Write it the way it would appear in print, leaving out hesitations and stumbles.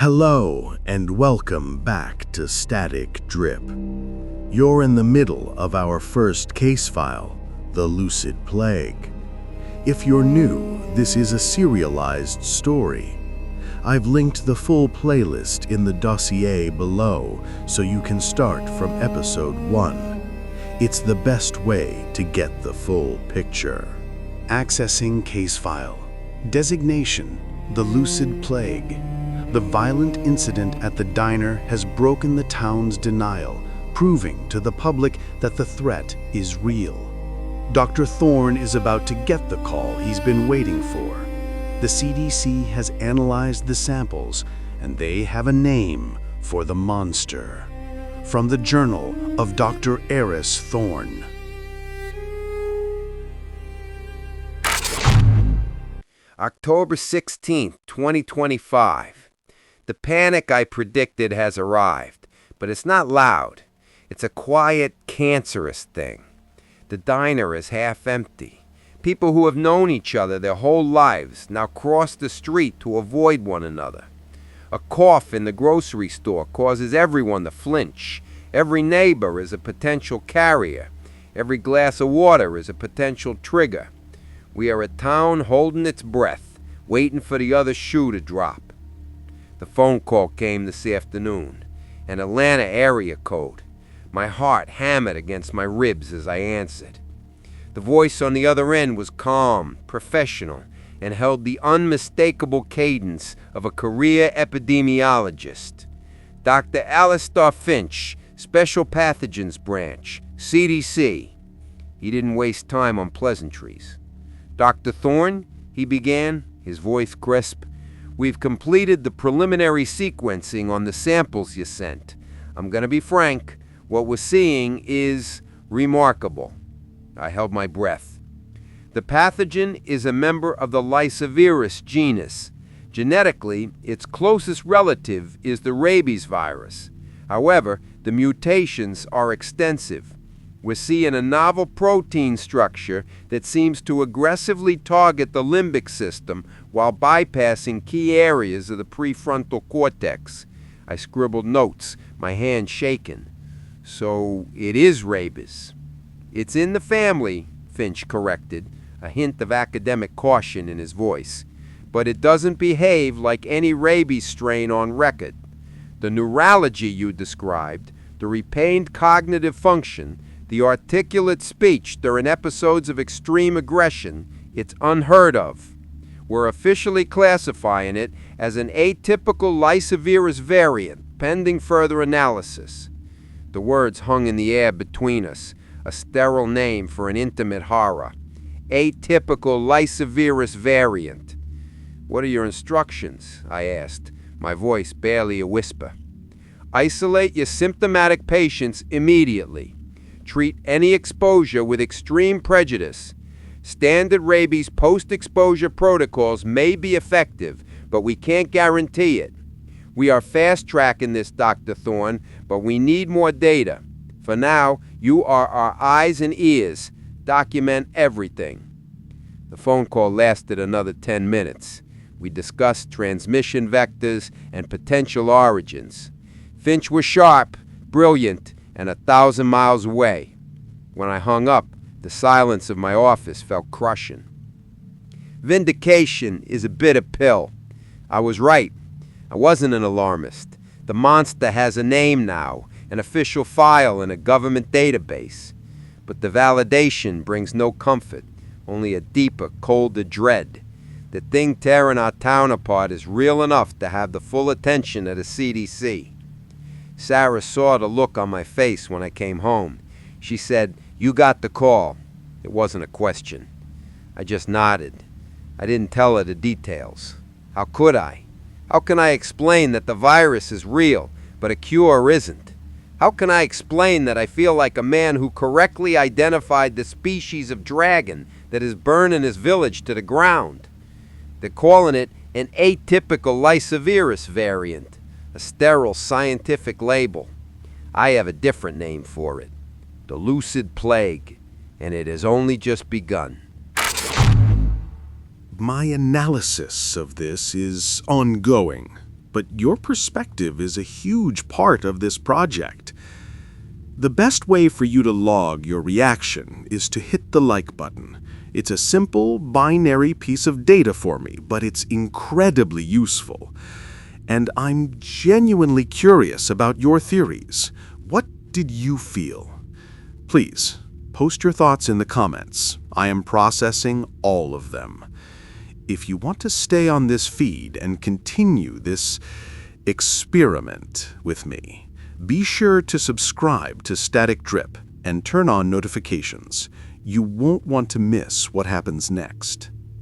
Hello and welcome back to Static Drip. You're in the middle of our first case file, the Lucid Plague. If you're new, this is a serialized story. I've linked the full playlist in the dossier below so you can start from episode 1. It's the best way to get the full picture. Accessing case file. Designation: the Lucid Plague. The violent incident at the diner has broken the town's denial, proving to the public that the threat is real. Dr. Thorne is about to get the call he's been waiting for. The CDC has analyzed the samples, and they have a name for the monster. From the Journal of Dr. Aris Thorne. October 16th, 2025. The panic I predicted has arrived, but it's not loud. It's a quiet, cancerous thing. The diner is half empty. People who have known each other their whole lives now cross the street to avoid one another. A cough in the grocery store causes everyone to flinch. Every neighbor is a potential carrier. Every glass of water is a potential trigger. We are a town holding its breath, waiting for the other shoe to drop. The phone call came this afternoon, an Atlanta area code. My heart hammered against my ribs as I answered. The voice on the other end was calm, professional, and held the unmistakable cadence of a career epidemiologist. Dr. Alistair Finch, Special Pathogens Branch, CDC. He didn't waste time on pleasantries. Dr. Thorne, he began, his voice crisp. We've completed the preliminary sequencing on the samples you sent. I'm going to be frank, what we're seeing is remarkable. I held my breath. The pathogen is a member of the Lyssavirus genus. Genetically, its closest relative is the Rabies virus. However, the mutations are extensive. We're seeing a novel protein structure that seems to aggressively target the limbic system while bypassing key areas of the prefrontal cortex. I scribbled notes, my hand shaking. So it is rabies. It's in the family, Finch corrected, a hint of academic caution in his voice. But it doesn't behave like any rabies strain on record. The neurology you described, the repained cognitive function, the articulate speech during episodes of extreme aggression, it's unheard of. We're officially classifying it as an atypical Lyssavirus variant, pending further analysis. The words hung in the air between us, a sterile name for an intimate horror. Atypical Lyssavirus variant. What are your instructions? I asked, my voice barely a whisper. Isolate your symptomatic patients immediately. Treat any exposure with extreme prejudice. Standard rabies post-exposure protocols may be effective, but we can't guarantee it. We are fast-tracking this, Dr. Thorne, but we need more data. For now, you are our eyes and ears. Document everything. The phone call lasted another 10 minutes. We discussed transmission vectors and potential origins. Finch was sharp, brilliant, and 1,000 miles away. When I hung up, the silence of my office felt crushing. Vindication is a bitter pill. I was right. I wasn't an alarmist. The monster has a name now, an official file in a government database. But the validation brings no comfort, only a deeper, colder dread. The thing tearing our town apart is real enough to have the full attention of the CDC. Sarah saw the look on my face when I came home. She said, "You got the call." It wasn't a question. I just nodded. I didn't tell her the details. How could I? How can I explain that the virus is real, but a cure isn't? How can I explain that I feel like a man who correctly identified the species of dragon that is burning his village to the ground? They're calling it an atypical Lyssavirus variant, a sterile scientific label. I have a different name for it, the Lucid Plague, and it has only just begun. My analysis of this is ongoing. but your perspective is a huge part of this project. The best way for you to log your reaction is to hit the like button. It's a simple, binary piece of data for me, but it's incredibly useful. And I'm genuinely curious about your theories. What did you feel? Please, post your thoughts in the comments. I am processing all of them. If you want to stay on this feed and continue this experiment with me, be sure to subscribe to Static Drip and turn on notifications. You won't want to miss what happens next.